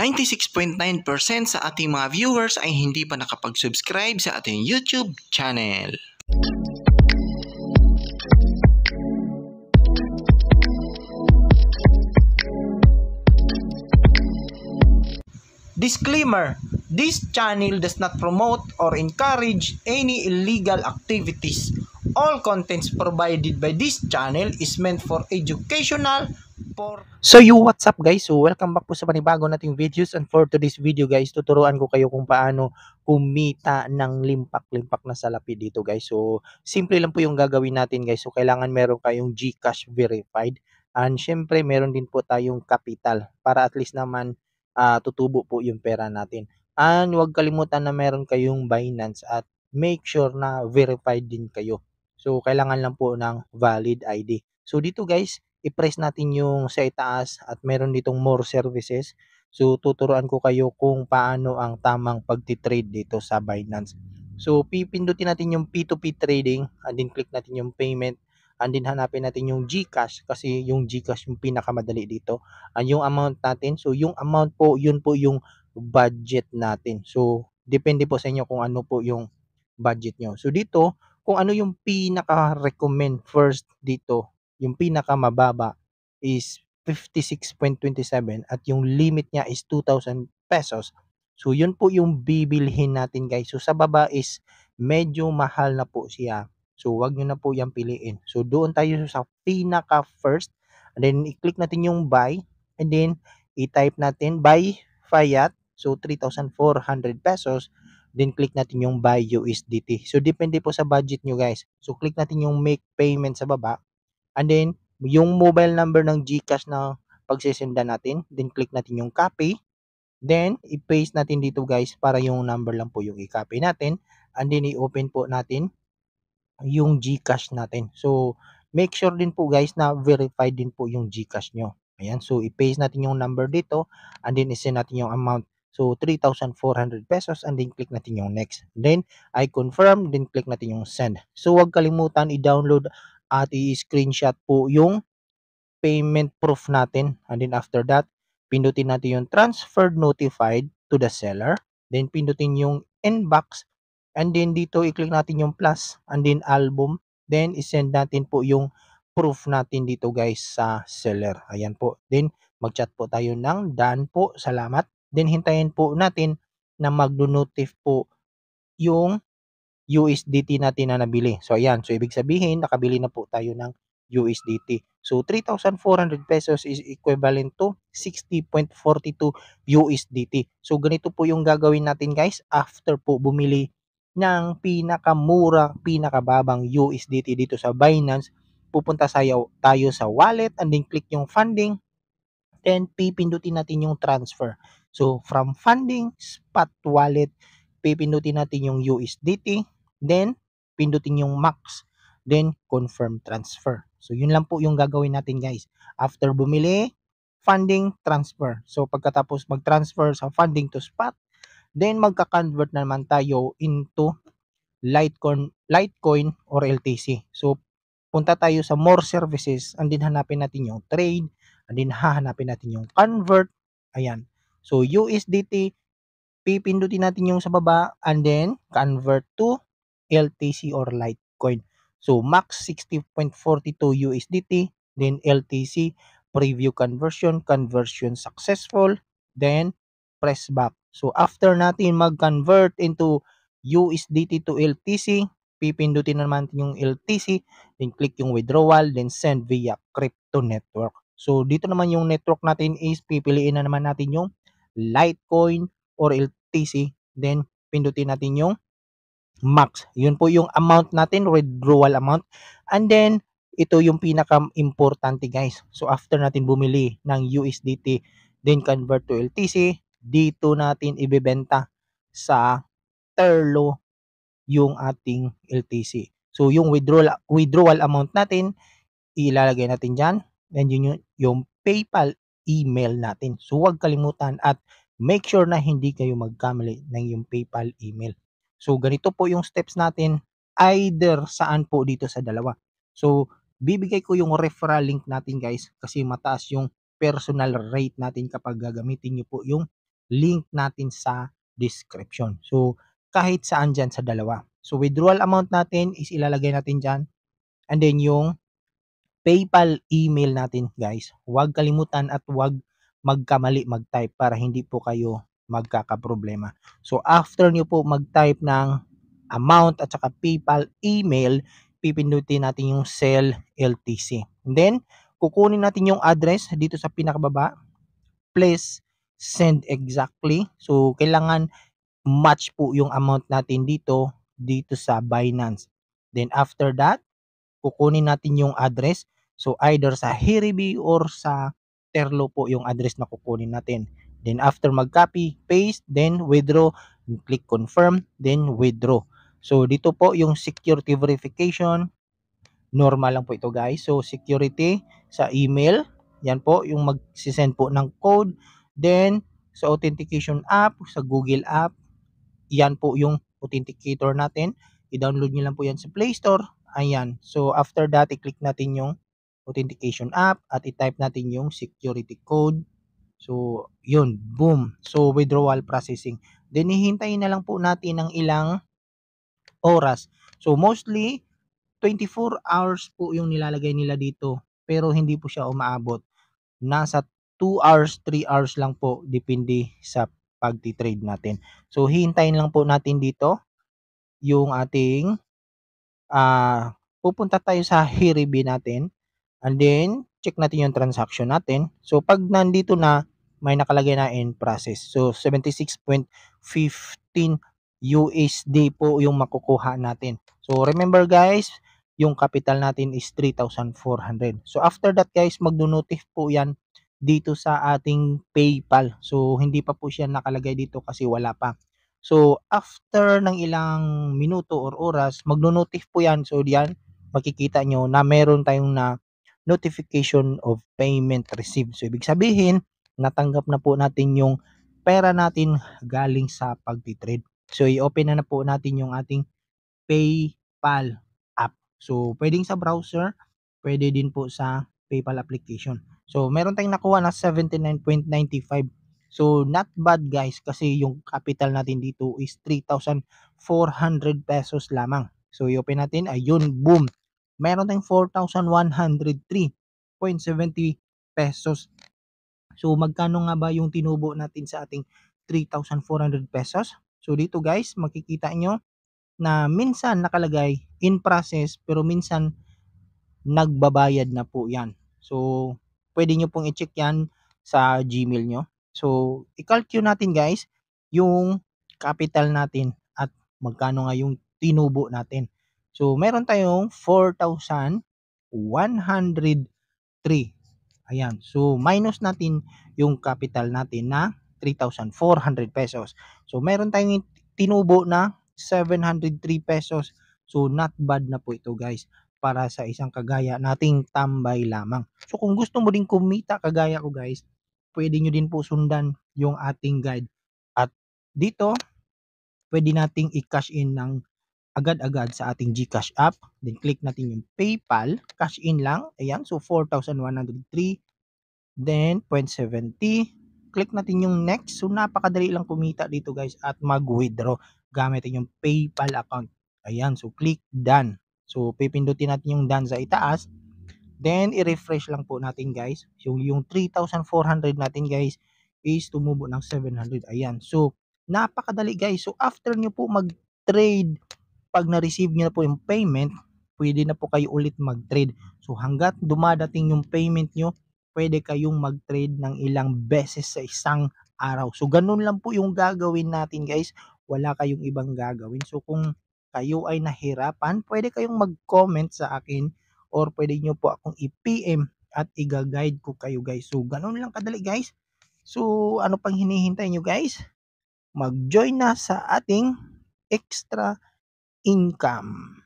96.9% sa ating mga viewers ay hindi pa nakapag-subscribe sa ating YouTube channel. Disclaimer: this channel does not promote or encourage any illegal activities. All contents provided by this channel is meant for educational for... So what's up guys? So welcome back po sa panibago nating videos, and for today's video guys, tuturuan ko kayo kung paano kumita ng limpak-limpak na salapi dito guys. So simple lang po yung gagawin natin guys. So kailangan meron kayong GCash verified, and syempre meron din po tayong capital para at least naman tutubo po yung pera natin. And huwag kalimutan na meron kayong Binance at make sure na verified din kayo. So kailangan lang po ng valid ID. So dito guys, i-press natin yung sa itaas at meron ditong more services. So tuturuan ko kayo kung paano ang tamang pagti-trade dito sa Binance. So pipindutin natin yung P2P trading, and then click natin yung payment, and then hanapin natin yung GCash kasi yung GCash yung pinakamadali dito. And yung amount natin, so yung amount po, yun po yung budget natin. So depende po sa inyo kung ano po yung budget nyo. So dito, kung ano yung pinaka-recommend first dito, yung pinaka-mababa is 56.27 at yung limit niya is 2,000 pesos. So yun po yung bibilhin natin guys. So sa baba is medyo mahal na po siya. So wag nyo na po yung piliin. So doon tayo sa pinaka-first, and then i-click natin yung buy, and then i-type natin buy fiat, so 3,400 pesos. Then click natin yung buy USDT. So depende po sa budget nyo guys. So click natin yung make payment sa baba, and then yung mobile number ng GCash na pagsisenda natin, then click natin yung copy, then i-paste natin dito guys para yung number lang po yung i-copy natin, and then i-open po natin yung GCash natin. So make sure din po guys na verified din po yung GCash nyo. Ayan, so i-paste natin yung number dito, and then i-send natin yung amount. So 3,400 pesos, and then click natin yung next. Then I confirm, then click natin yung send. So huwag kalimutan i-download at i-screenshot po yung payment proof natin, and then after that pindutin natin yung transferred notified to the seller, then pindutin yung inbox, and then dito i-click natin yung plus, and then album, then i-send natin po yung proof natin dito guys sa seller. Ayan po, then mag-chat po tayo ng done po, salamat, then hintayin po natin na mag-notify po yung USDT natin na nabili. So ayan, so ibig sabihin nakabili na po tayo ng USDT. So 3,400 pesos is equivalent to 60.42 USDT. So ganito po yung gagawin natin guys after po bumili ng pinakamura, pinakababang USDT dito sa Binance. Pupunta tayo sa wallet, and then click yung funding, then pipindutin natin yung transfer. So from funding, spot wallet, pipindutin natin yung USDT, then pindutin yung max, then confirm transfer. So yun lang po yung gagawin natin guys. After bumili, funding, transfer. So pagkatapos mag-transfer sa funding to spot, then magka-convert naman tayo into Litecoin or LTC. So punta tayo sa more services, and then hanapin natin yung trade, and then hahanapin natin yung convert. Ayan. So USDT, pipindutin natin yung sa baba, and then convert to LTC or Litecoin. So max 60.42 USDT, then LTC, preview conversion successful, then press back. So after natin mag-convert into USDT to LTC, pipindutin naman yung LTC, then click yung withdrawal, then send via crypto network. So dito naman yung network natin is pipiliin na naman natin yung Litecoin or LTC, then pindutin natin yung max. Yun po yung amount natin, withdrawal amount. And then ito yung pinaka-importante guys. So after natin bumili ng USDT, then convert to LTC, dito natin ibebenta sa Terlo yung ating LTC. So yung withdrawal amount natin, ilalagay natin dyan, and yun yung PayPal email natin. So huwag kalimutan at make sure na hindi kayo magkamali ng yung PayPal email. So ganito po yung steps natin, either saan po dito sa dalawa. So bibigay ko yung referral link natin guys, kasi mataas yung personal rate natin kapag gagamitin nyo po yung link natin sa description. So, kahit saan dyan sa dalawa. So, withdrawal amount natin is ilalagay natin dyan. And then yung PayPal email natin guys, huwag kalimutan at huwag magkamali mag-type para hindi po kayo magkakaproblema. So after nyo po mag-type ng amount at saka PayPal email, pipindutin natin yung Sell LTC. And then, kukunin natin yung address dito sa pinakababa. Please send exactly. So kailangan match po yung amount natin dito sa Binance. Then after that, kukunin natin yung address. So either sa Hiribi or sa Terlo po yung address na kukunin natin. Then after mag-copy, paste, then withdraw, click confirm, then withdraw. So dito po yung security verification, normal lang po ito guys. So security sa email, yan po yung mag-send po ng code. Then sa authentication app, sa Google app, yan po yung authenticator natin. I-download nyo lang po yan sa Play Store. Ayan. So, after that, i-click natin yung authentication app at i-type natin yung security code. So, yun. Boom. So, withdrawal processing. Then, hihintayin na lang po natin ng ilang oras. So, mostly, 24 hours po yung nilalagay nila dito. Pero, hindi po siya umaabot. Nasa 2 hours, 3 hours lang po. Depende sa pagti-trade natin. So, hihintayin lang po natin dito yung ating pupunta tayo sa Hiribi natin and then check natin yung transaction natin. So pag nandito na, may nakalagay na in process. So 76.15 USD po yung makukuha natin. So remember guys, yung capital natin is 3,400. So after that guys, magno-notify po yan dito sa ating PayPal. So hindi pa po siya nakalagay dito kasi wala pa. So, after ng ilang minuto or oras, magno-notify po yan. So, diyan, makikita nyo na meron tayong na notification of payment received. So, ibig sabihin, natanggap na po natin yung pera natin galing sa pagtitrade. So, i-open na po natin yung ating PayPal app. So, pwedeng sa browser, pwede din po sa PayPal application. So, meron tayong nakuha na 79.95. So, not bad guys kasi yung capital natin dito is 3,400 pesos lamang. So, i-open natin. Ayun, boom. Meron tayong 4,103.70 pesos. So, magkano nga ba yung tinubo natin sa ating 3,400 pesos? So, dito guys, makikita nyo na minsan nakalagay in process pero minsan nagbabayad na po yan. So, pwede nyo pong i-check yan sa Gmail nyo. So, i-calculate natin guys yung capital natin at magkano nga yung tinubo natin. So, meron tayong 4,103. Ayan. So, minus natin yung capital natin na 3,400 pesos. So, meron tayong tinubo na 703 pesos. So, not bad na po ito guys para sa isang kagaya nating tambay lamang. So, kung gusto mo din kumita kagaya ko guys, pwede nyo din po sundan yung ating guide. At dito, pwede nating i-cash in ng agad-agad sa ating GCash app. Then click natin yung PayPal, cash in lang. Ayan, so 4,103. Then 0.70. Click natin yung next. So napakadali lang kumita dito guys at mag-withdraw gamit yung PayPal account. Ayan, so click done. So pipindutin natin yung done sa itaas. Then, i-refresh lang po natin guys. Yung 3,400 natin guys is tumubo ng 700. Ayan. So, napakadali guys. So, after nyo po mag-trade, pag na-receive nyo na po yung payment, pwede na po kayo ulit mag-trade. So, hanggat dumadating yung payment nyo, pwede kayong mag-trade ng ilang beses sa isang araw. So, ganun lang po yung gagawin natin guys. Wala kayong ibang gagawin. So, kung kayo ay nahirapan, pwede kayong mag-comment sa akin or pwede nyo po akong i-PM at i-guide ko kayo guys. So, ganun lang kadali guys. So, ano pang hinihintay nyo guys? Mag-join na sa ating extra income.